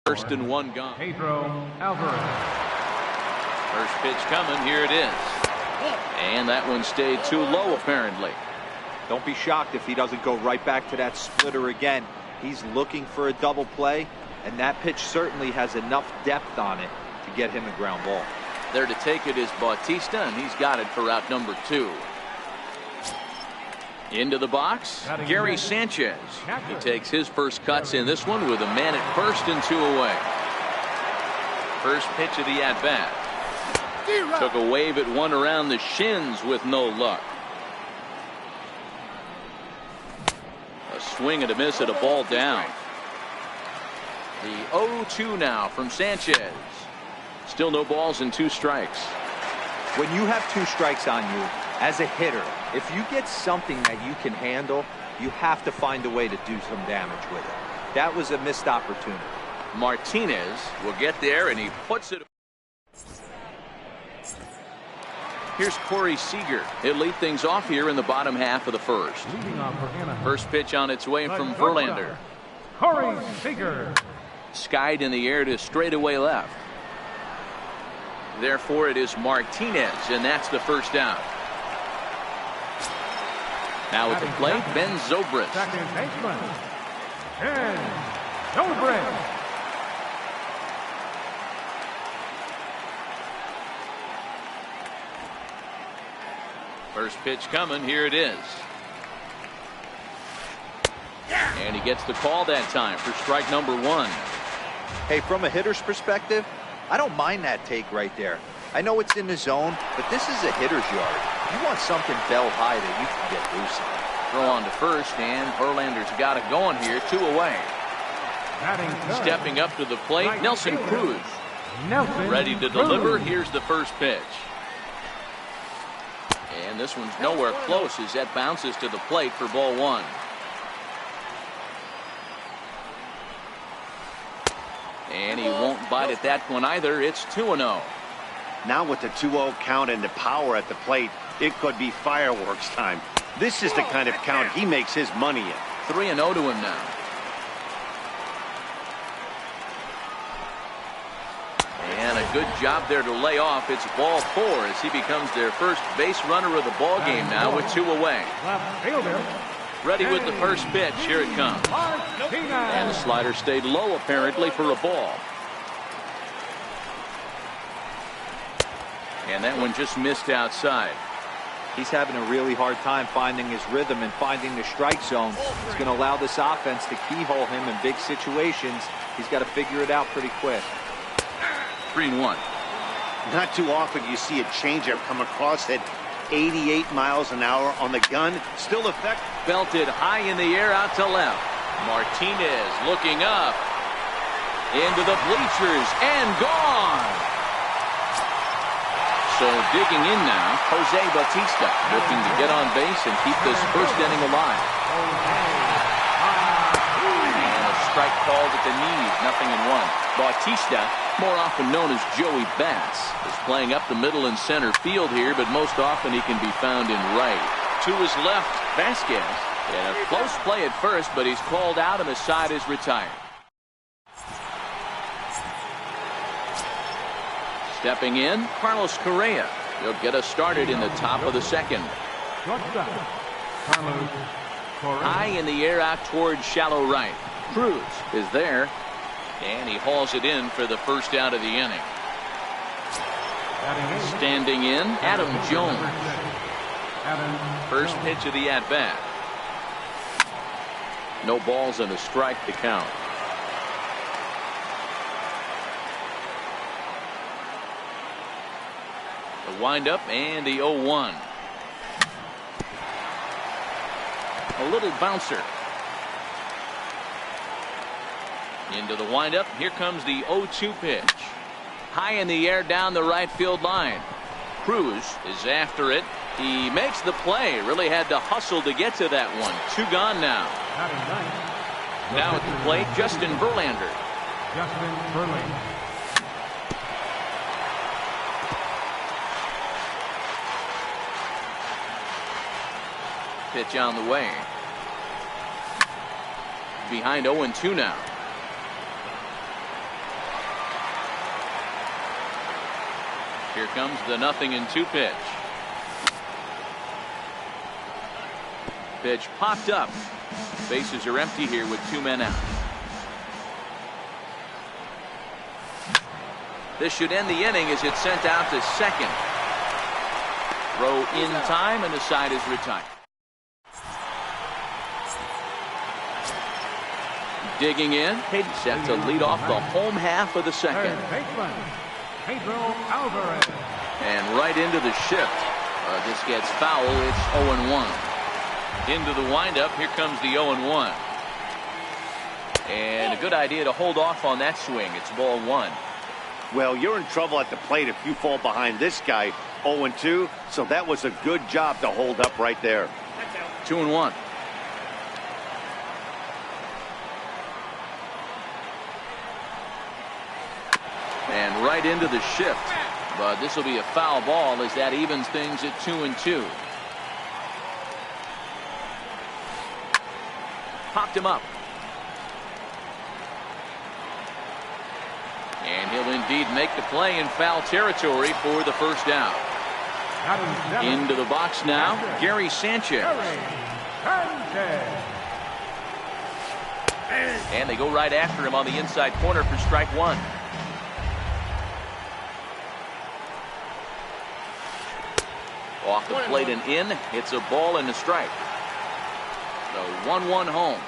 First and one gone. Pedro Alvarez. First pitch coming. Here it is. And that one stayed too low, apparently. Don't be shocked if he doesn't go right back to that splitter again. He's looking for a double play, and that pitch certainly has enough depth on it to get him a ground ball. There to take it is Bautista, and he's got it for out number 2. Into the box, Gary Sanchez. He takes his first cuts in this one with a man at first and 2 away. First pitch of the at-bat. Took a wave at one around the shins with no luck. A swing and a miss at a ball down. The 0-2 now from Sanchez. Still no balls and 2 strikes. When you have 2 strikes on you, as a hitter, if you get something that you can handle, you have to find a way to do some damage with it. That was a missed opportunity. Martinez will get there, and he puts it. Here's Corey Seager. He'll lead things off here in the bottom half of the first. First pitch on its way from Verlander. Corey Seager. Skied in the air to straightaway left. Therefore, it is Martinez, and that's the first out. Now at the plate, Ben Zobrist. Second baseman, Ben Zobrist. First pitch coming. Here it is. And he gets the call that time for strike number 1. Hey, from a hitter's perspective, I don't mind that take right there. I know it's in the zone, but this is a hitter's yard. You want something bell high that you can get loose on. Throw on to first, and Verlander's got it going here. 2 away. Stepping up to the plate, Nelson Cruz. Ready to deliver. Here's the first pitch. And this one's nowhere close as that bounces to the plate for ball 1. And he won't bite at that one either. It's 2-0. Now with the 2-0 count and the power at the plate, it could be fireworks time. This is the kind of count he makes his money in. 3-0 to him now. And a good job there to lay off. It's ball 4 as he becomes their first base runner of the ball game now with 2 away. Ready with the first pitch. Here it comes. And the slider stayed low apparently for a ball. And that one just missed outside. He's having a really hard time finding his rhythm and finding the strike zone. It's going to allow this offense to keyhole him in big situations. He's got to figure it out pretty quick. 3-1. Not too often you see a changeup come across at 88 miles an hour on the gun. Still effective. Belted high in the air out to left. Martinez looking up. Into the bleachers and gone. So digging in now, Jose Bautista looking to get on base and keep this first inning alive. And a strike called at the knees, 0-1. Bautista, more often known as Joey Bats, is playing up the middle and center field here, but most often he can be found in right. To his left, Vasquez. In a close play at first, but he's called out and the side is retired. Stepping in, Carlos Correa. He'll get us started in the top of the second. High in the air out towards shallow right. Cruz is there, and he hauls it in for the first out of the inning. Standing in, Adam Jones. First pitch of the at-bat. No balls and a strike to count. The windup and the 0-1. A little bouncer. Into the windup. Here comes the 0-2 pitch. High in the air down the right field line. Cruz is after it. He makes the play. Really had to hustle to get to that one. 2 gone now. Now at the plate, Justin Verlander. Pitch on the way. Behind 0-2 now. Here comes the 0-2 pitch. Pitch popped up. Bases are empty here with 2 men out. This should end the inning as it's sent out to second. Throw in time and the side is retired. Digging in, set to lead off the home half of the second. And right into the shift. This gets foul. It's 0-1. Into the windup. Here comes the 0-1. And a good idea to hold off on that swing. It's ball 1. Well, you're in trouble at the plate if you fall behind this guy. 0-2. So that was a good job to hold up right there. 2-1. And right into the shift. But this will be a foul ball as that evens things at 2-2. Popped him up. And he'll indeed make the play in foul territory for the first out. Into the box now, Gary Sanchez. And they go right after him on the inside corner for strike 1. Off the plate and in. It's a ball and a strike. The 1-1 home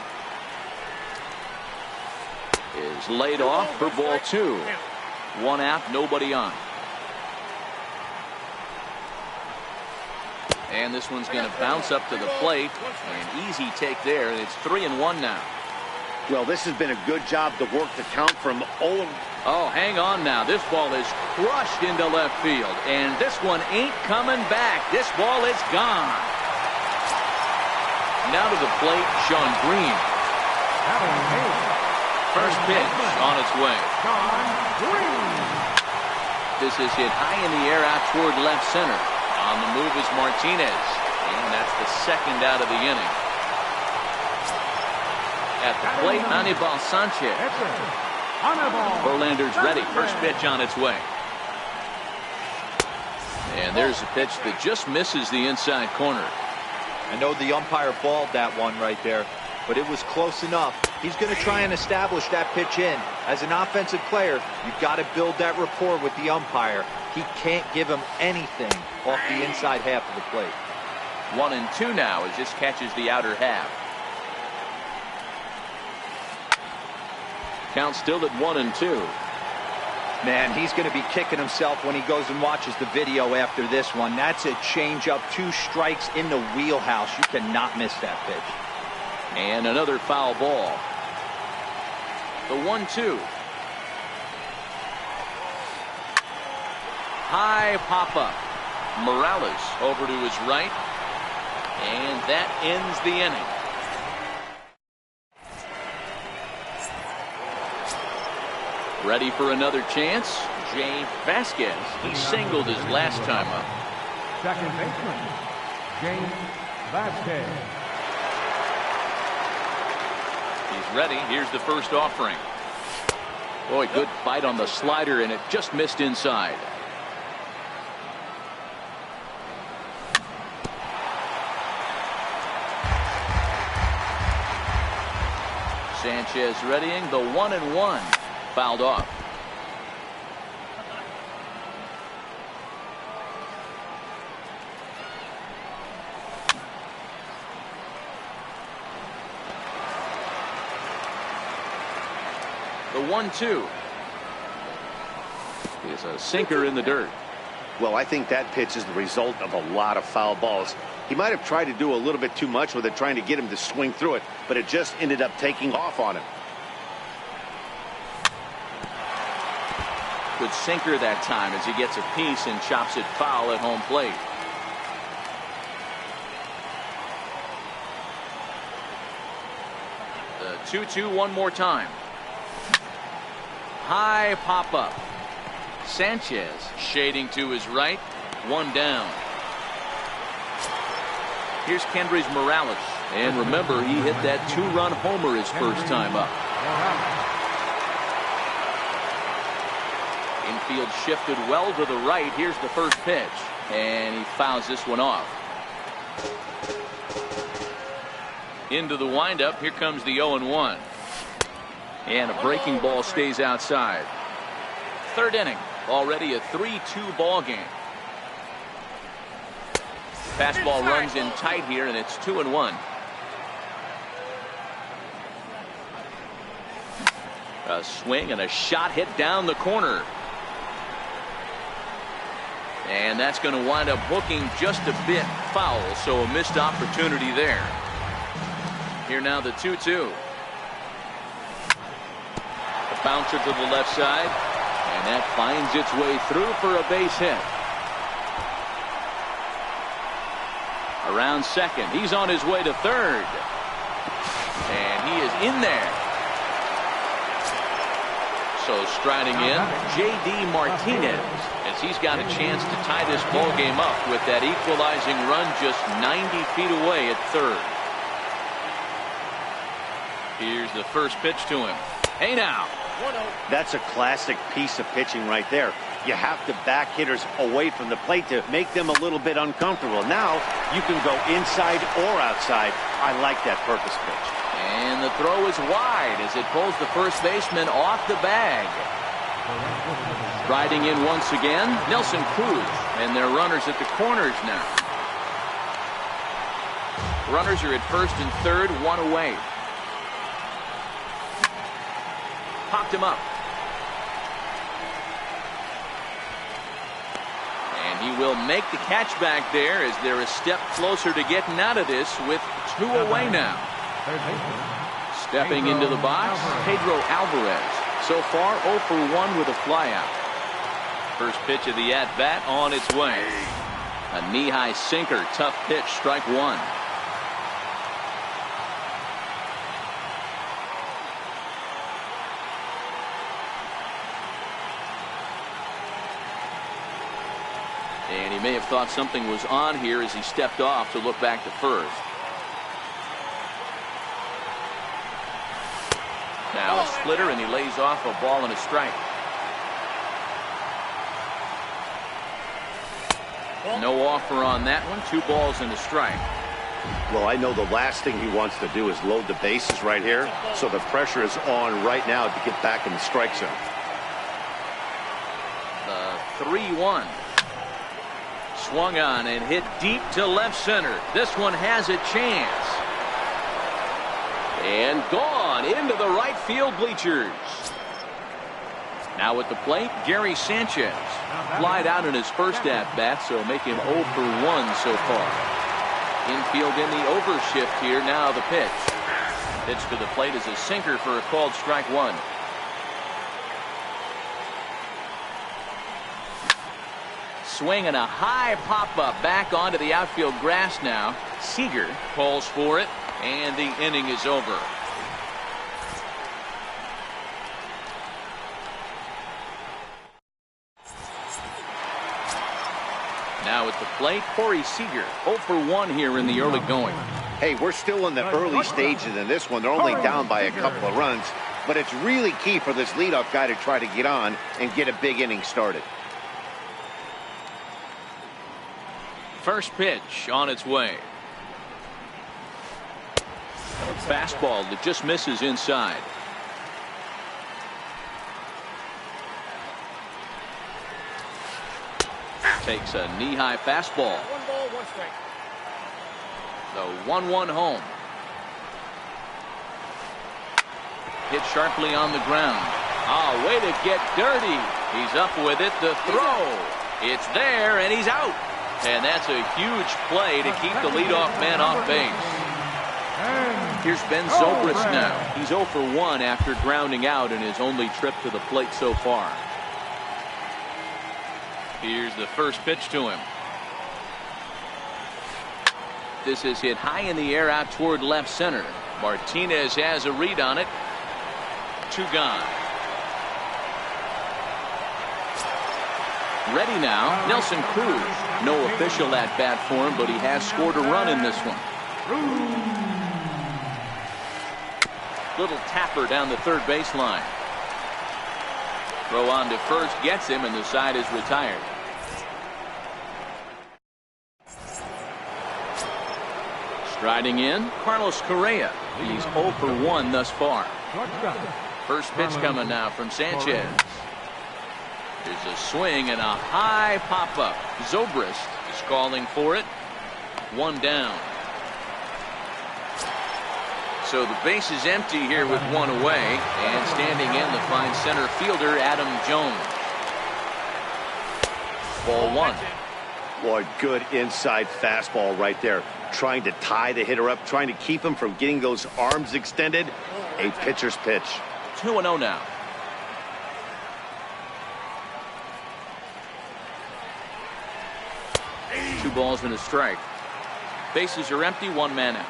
is laid off for ball 2. 1 out, nobody on. And this one's going to bounce up to the plate. An easy take there. It's 3-1 now. Well, this has been a good job to work the count from 0. Oh, hang on now. This ball is crushed into left field. And this one ain't coming back. This ball is gone. Now to the plate, Sean Green. First pitch on its way. This is hit high in the air out toward left center. On the move is Martinez. And that's the second out of the inning. At the plate, Anibal Sanchez. Verlander's ready. First pitch on its way. And there's a pitch that just misses the inside corner. I know the umpire balled that one right there, but it was close enough. He's going to try and establish that pitch in. As an offensive player, you've got to build that rapport with the umpire. He can't give him anything off the inside half of the plate. 1-2 now as this catches the outer half. Count still at 1-2. Man, he's going to be kicking himself when he goes and watches the video after this one. That's a changeup, 2 strikes in the wheelhouse. You cannot miss that pitch. And another foul ball. The 1-2. High pop-up. Morales over to his right. And that ends the inning. Ready for another chance. Jay Vasquez. He singled his last time up. Second baseman, James Vasquez. He's ready. Here's the first offering. Boy, good fight on the slider, and it just missed inside. Sanchez readying the 1-1. Fouled off. The 1-2 is a sinker in the dirt. Well, I think that pitch is the result of a lot of foul balls. He might have tried to do a little bit too much with it, trying to get him to swing through it, but it just ended up taking off on him. Good sinker that time as he gets a piece and chops it foul at home plate. The 2-2 one more time. High pop up. Sanchez shading to his right. 1 down. Here's Kendrys Morales. And remember, he hit that 2-run homer his first time up. Infield shifted well to the right. Here's the first pitch, and he fouls this one off. Into the windup. Here comes the 0-1. And a breaking ball stays outside. Third inning. Already a 3-2 ball game. Fastball runs in tight here, and it's 2-1. A swing and a shot hit down the corner. And that's going to wind up hooking just a bit foul, so a missed opportunity there. Here now the 2-2. A bouncer to the left side, and that finds its way through for a base hit. Around second, he's on his way to third, and he is in there. So striding in, J.D. Martinez, as he's got a chance to tie this ball game up with that equalizing run just 90 feet away at third. Here's the first pitch to him. Hey now. That's a classic piece of pitching right there. You have to back hitters away from the plate to make them a little bit uncomfortable. Now you can go inside or outside. I like that purpose pitch. And the throw is wide as it pulls the first baseman off the bag. Riding in once again, Nelson Cruz, and their runners at the corners now. Runners are at first and third, one away. Popped him up. And he will make the catch back there as they're a step closer to getting out of this with two away now. Stepping into the box, Pedro Alvarez. So far 0 for 1 with a flyout. First pitch of the at-bat on its way. A knee-high sinker, tough pitch, strike one. And he may have thought something was on here as he stepped off to look back to first. Now a splitter, and he lays off a ball and a strike. No offer on that one. 2 balls and a strike. Well, I know the last thing he wants to do is load the bases right here, so the pressure is on right now to get back in the strike zone. The 3-1. Swung on and hit deep to left center. This one has a chance. And gone into the right field bleachers. Now at the plate, Gary Sanchez. Flied out in his first at-bat, so make him 0 for 1 so far. Infield in the overshift here. Now the pitch. Pitch to the plate is a sinker for a called strike one. Swing and a high pop-up back onto the outfield grass now. Seager calls for it, and the inning is over. Now at the plate, Corey Seager, 0 for 1 here in the early going. Hey, we're still in the early stages in this one. They're only down by a couple of runs, but it's really key for this leadoff guy to try to get on and get a big inning started. First pitch on its way. A fastball that just misses inside. Takes a knee-high fastball. 1 ball, 1 strike. The 1-1 home. Hit sharply on the ground. Ah, way to get dirty. He's up with it. The throw. It's there, and he's out. And that's a huge play to keep the leadoff man off base. Here's Ben Zobrist now. He's 0 for 1 after grounding out in his only trip to the plate so far. Here's the first pitch to him. This is hit high in the air out toward left center. Martinez has a read on it. 2 gone. Ready now, Nelson Cruz. No official at bat for him, but he has scored a run in this one. Little tapper down the third baseline. Throw on to first gets him, and the side is retired. Striding in, Carlos Correa. He's 0 for 1 thus far. First pitch coming now from Sanchez. There's a swing and a high pop-up. Zobrist is calling for it. 1 down. So the base is empty here with 1 away, and standing in the fine center fielder Adam Jones. Ball 1. Boy, good inside fastball right there. Trying to tie the hitter up, trying to keep him from getting those arms extended. A pitcher's pitch. 2-0 now. Two balls and a strike. Bases are empty, 1 man out.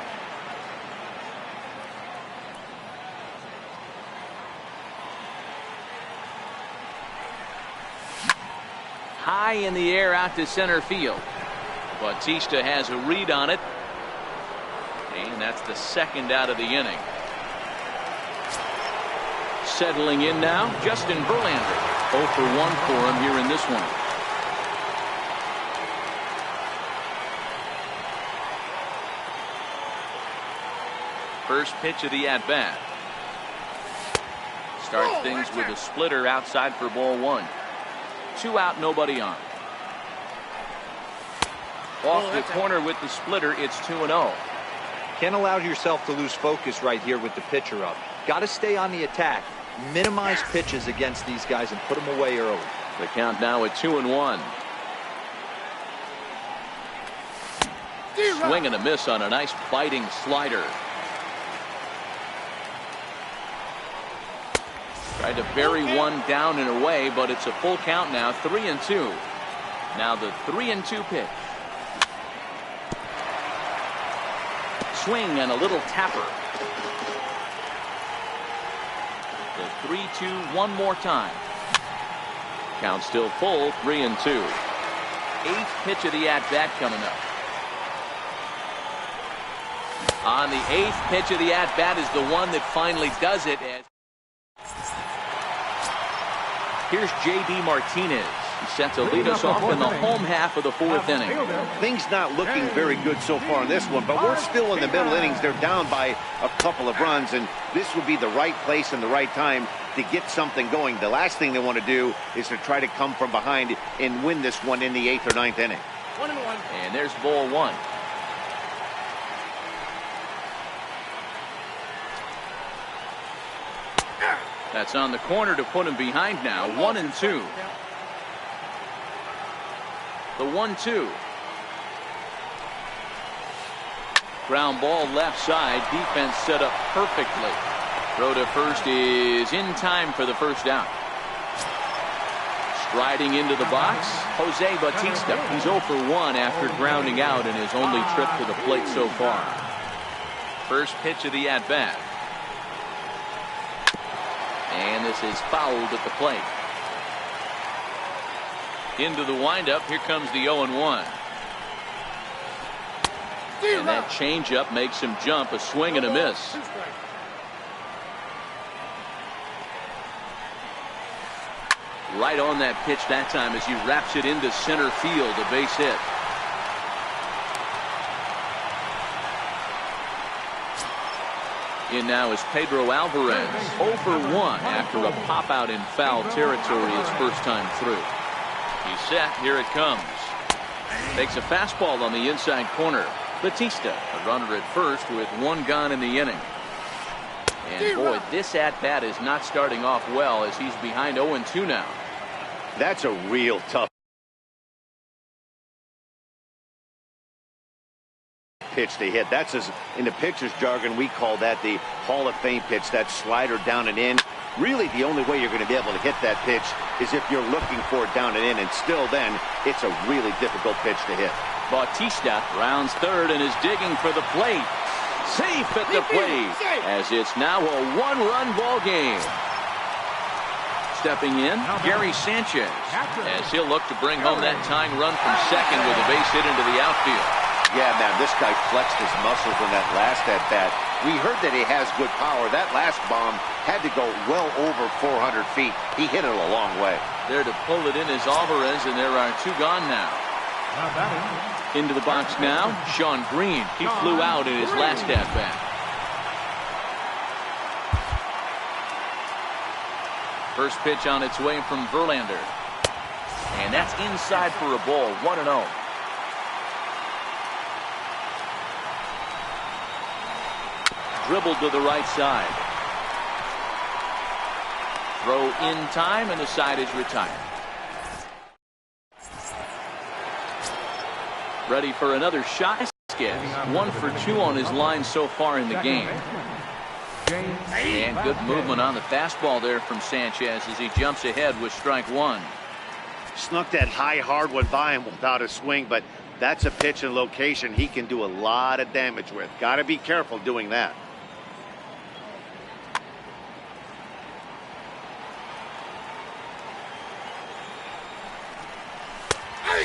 High in the air out to center field. Bautista has a read on it. And that's the 2nd out of the inning. Settling in now, Justin Verlander. 0 for 1 for him here in this one. First pitch of the at-bat. Starts things with a splitter outside for ball 1. 2 out, nobody on. Off the corner with the splitter, it's 2-0. Can't allow yourself to lose focus right here with the pitcher up. Got to stay on the attack. Minimize pitches against these guys and put them away early. The count now at 2-1. Swing and a miss on a nice biting slider. Tried to bury one down and away, but it's a full count now. 3-2. Now the 3-2 pitch. Swing and a little tapper. The 3-2 one more time. Count still full. 3-2. 8th pitch of the at-bat coming up. On the 8th pitch of the at-bat is the one that finally does it. Here's J.D. Martinez. He's set to lead us off in the home half of the 4th inning. Things not looking very good so far in this one, but we're still in the middle innings. They're down by a couple of runs, and this would be the right place and the right time to get something going. The last thing they want to do is to try to come from behind and win this one in the 8th or 9th inning. 1-1. And there's ball 1. That's on the corner to put him behind now. 1-2. The 1-2. Ground ball left side. Defense set up perfectly. Throw to first is in time for the first out. Striding into the box, Jose Bautista. He's 0 for 1 after grounding out in his only trip to the plate so far. First pitch of the at-bat. And this is fouled at the plate. Into the windup. Here comes the 0-1. And that changeup makes him jump. A swing and a miss. Right on that pitch that time as he wraps it into center field. A base hit. In now is Pedro Alvarez. 0 for 1 after a pop out in foul territory his first time through. He's set. Here it comes. Takes a fastball on the inside corner. Bautista, a runner at first with 1 gone in the inning. And boy, this at-bat is not starting off well as he's behind 0-2 now. That's a real tough pitch to hit. That's in the pitcher's jargon, we call that the Hall of Fame pitch. That slider down and in. Really, the only way you're going to be able to hit that pitch is if you're looking for it down and in, and still then, it's a really difficult pitch to hit. Bautista rounds third and is digging for the plate. Safe at the plate as it's now a 1-run ball game. Stepping in, Gary Sanchez as he'll look to bring home that tying run from second with a base hit into the outfield. Yeah, man, this guy flexed his muscles in that last at-bat. We heard that he has good power. That last bomb had to go well over 400 feet. He hit it a long way. There to pull it in is Alvarez, and there are 2 gone now. Into the box now, Sean Green. He flew out in his last at-bat. First pitch on its way from Verlander. And that's inside for a ball, 1-0. Dribbled to the right side. Throw in time, and the side is retired. Ready for another shot. 1 for 2 on his line so far in the game. And good movement on the fastball there from Sanchez as he jumps ahead with strike 1. Snuck that high hard one by him without a swing, but that's a pitch and location he can do a lot of damage with. Got to be careful doing that.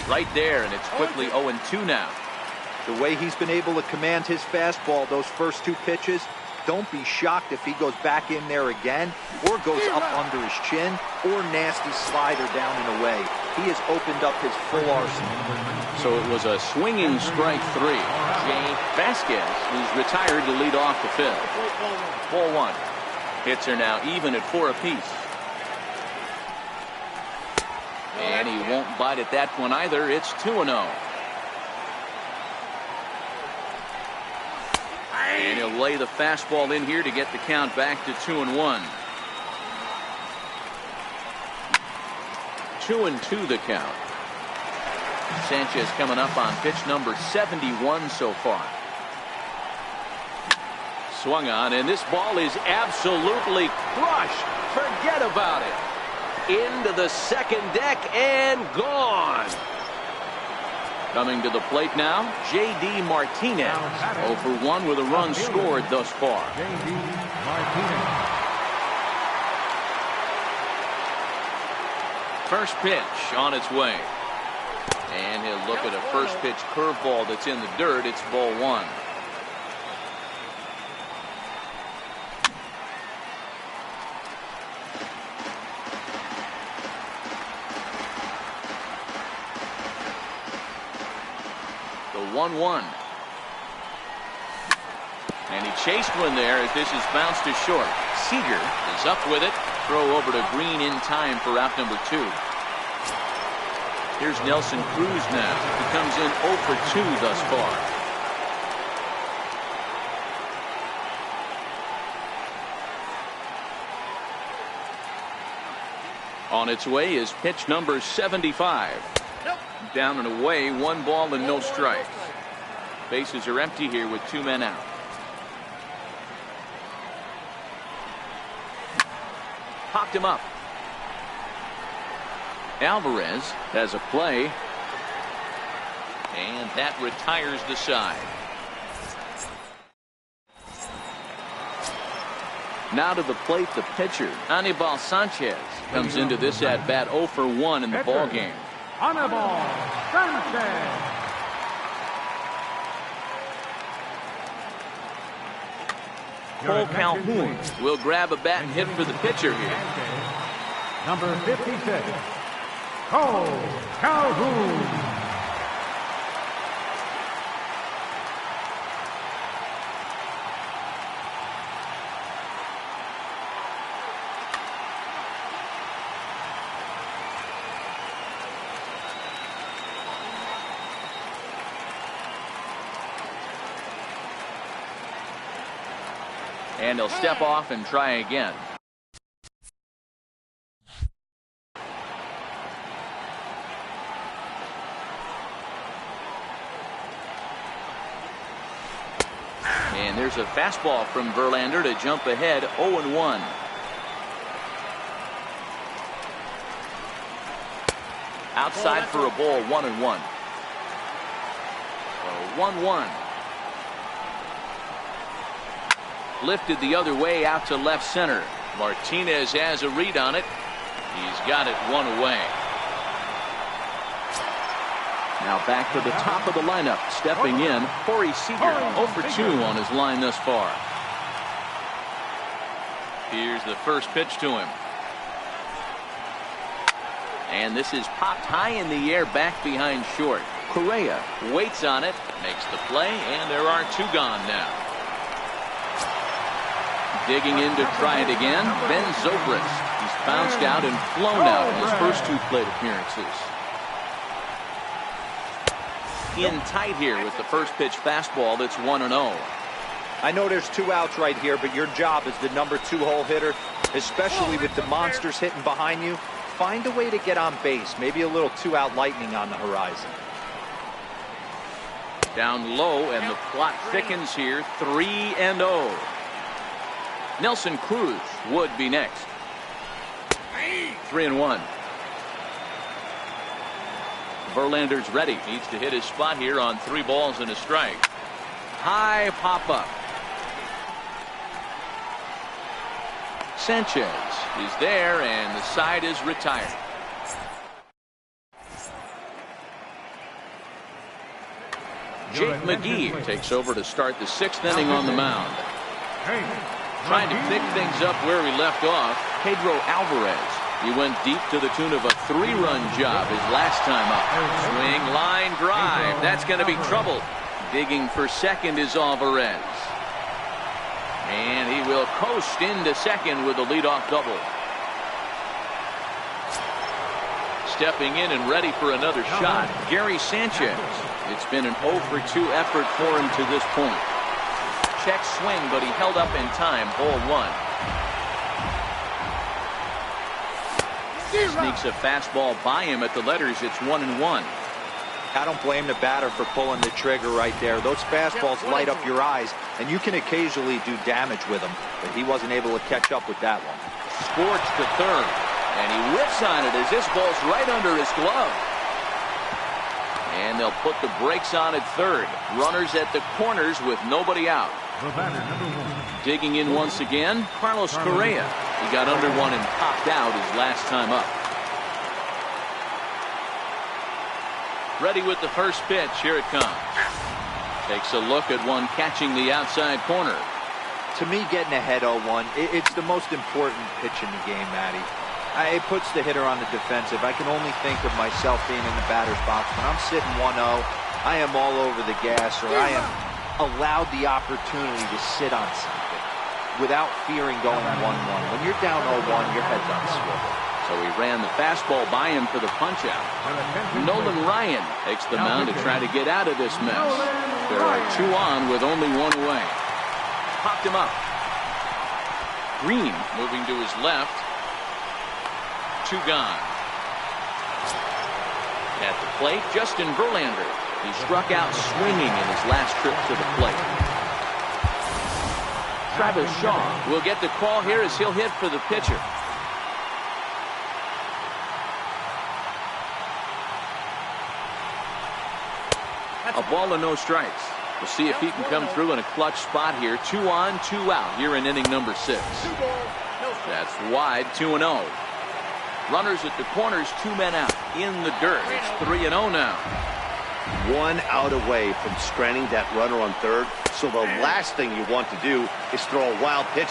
Right there, and it's quickly 0-2 now. The way he's been able to command his fastball those first 2 pitches, don't be shocked if he goes back in there again or goes up under his chin or nasty slider down and away. He has opened up his full arsenal. So it was a swinging strike 3. Jay Vasquez is retired to lead off the 5th. Ball 1. Hits are now even at 4 apiece. And he won't bite at that one either. It's 2-0. And he'll lay the fastball in here to get the count back to 2-1. 2-2 the count. Sanchez coming up on pitch number 71 so far. Swung on, and this ball is absolutely crushed. Forget about it. Into the second deck and gone. Coming to the plate now, J.D. Martinez. 0 for 1 with a run scored thus far. J.D. Martinez. First pitch on its way. And he'll look at a first pitch curveball that's in the dirt. It's ball 1. The 1-1. And he chased one there as this is bounced to short. Seager is up with it. Throw over to Green in time for out number 2. Here's Nelson Cruz now. He comes in 0 for 2 thus far. On its way is pitch number 75. Down and away, 1 ball and no strikes. Bases are empty here with 2 men out. Popped him up. Alvarez has a play. And that retires the side. Now to the plate, the pitcher, Anibal Sanchez, comes into this at bat 0 for 1 in the ball game. Anibal Sanchez. Cole Calhoun will grab a bat and hit for the pitcher here. Number 56, Cole Calhoun. And he'll step off and try again. And there's a fastball from Verlander to jump ahead 0-1. Outside for a ball, 1-1. So 1-1. Lifted the other way out to left center. Martinez has a read on it. He's got it 1 away. Now back to the top of the lineup. Stepping in, Corey Seager, 0 for 2 on his line thus far. Here's the first pitch to him. And this is popped high in the air back behind short. Correa waits on it, makes the play, and there are two gone now. Digging in to try it again, Ben Zobrist. He's bounced out and flown out in his first two plate appearances. In tight here with the first pitch fastball that's 1-0. I know there's two outs right here, but your job as the number 2 hole hitter, especially with the monsters hitting behind you, find a way to get on base. Maybe a little 2-out lightning on the horizon. Down low, and the plot thickens here. 3-0. Nelson Cruz would be next. 3-1. Verlander's ready. Needs to hit his spot here on 3 balls and a strike. High pop up. Sanchez is there, and the side is retired. Jake McGee takes over to start the 6th inning on the mound. Trying to pick things up where he left off, Pedro Alvarez. He went deep to the tune of a 3-run job his last time up. Swing, line drive. That's going to be trouble. Digging for second is Alvarez. And he will coast into second with a leadoff double. Stepping in and ready for another shot, Gary Sanchez. It's been an 0 for 2 effort for him to this point. Check swing, but he held up in time. Ball 1. Sneaks a fastball by him at the letters. It's 1-1. I don't blame the batter for pulling the trigger right there. Those fastballs light up your eyes, and you can occasionally do damage with them, but he wasn't able to catch up with that one. Scorched to third, and he whips on it as this ball's right under his glove. And they'll put the brakes on at third. Runners at the corners with nobody out. Digging in once again, Carlos Correa. He got under one and popped out his last time up. Ready with the first pitch. Here it comes. Takes a look at one catching the outside corner. To me, getting ahead 0-1, it's the most important pitch in the game, Matty. It puts the hitter on the defensive. I can only think of myself being in the batter's box. When I'm sitting 1-0, I am all over the gas, or I am allowed the opportunity to sit on something without fearing going 1-1. When you're down 0-1, your head's on swivel. So he ran the fastball by him for the punch-out. Nolan Ryan takes the mound to try to get out of this mess. There are 2 on with only 1 away. Popped him up. Green moving to his left. 2 gone. At the plate, Justin Verlander. He struck out swinging in his last trip to the plate. Travis Shaw will get the call here as he'll hit for the pitcher. A ball and no strikes. We'll see if he can come through in a clutch spot here. 2 on, 2 out here in inning number 6. That's wide, 2-0. Runners at the corners, 2 men out. In the dirt, it's 3-0 now. 1 out away from stranding that runner on third. So the last thing you want to do is throw a wild pitch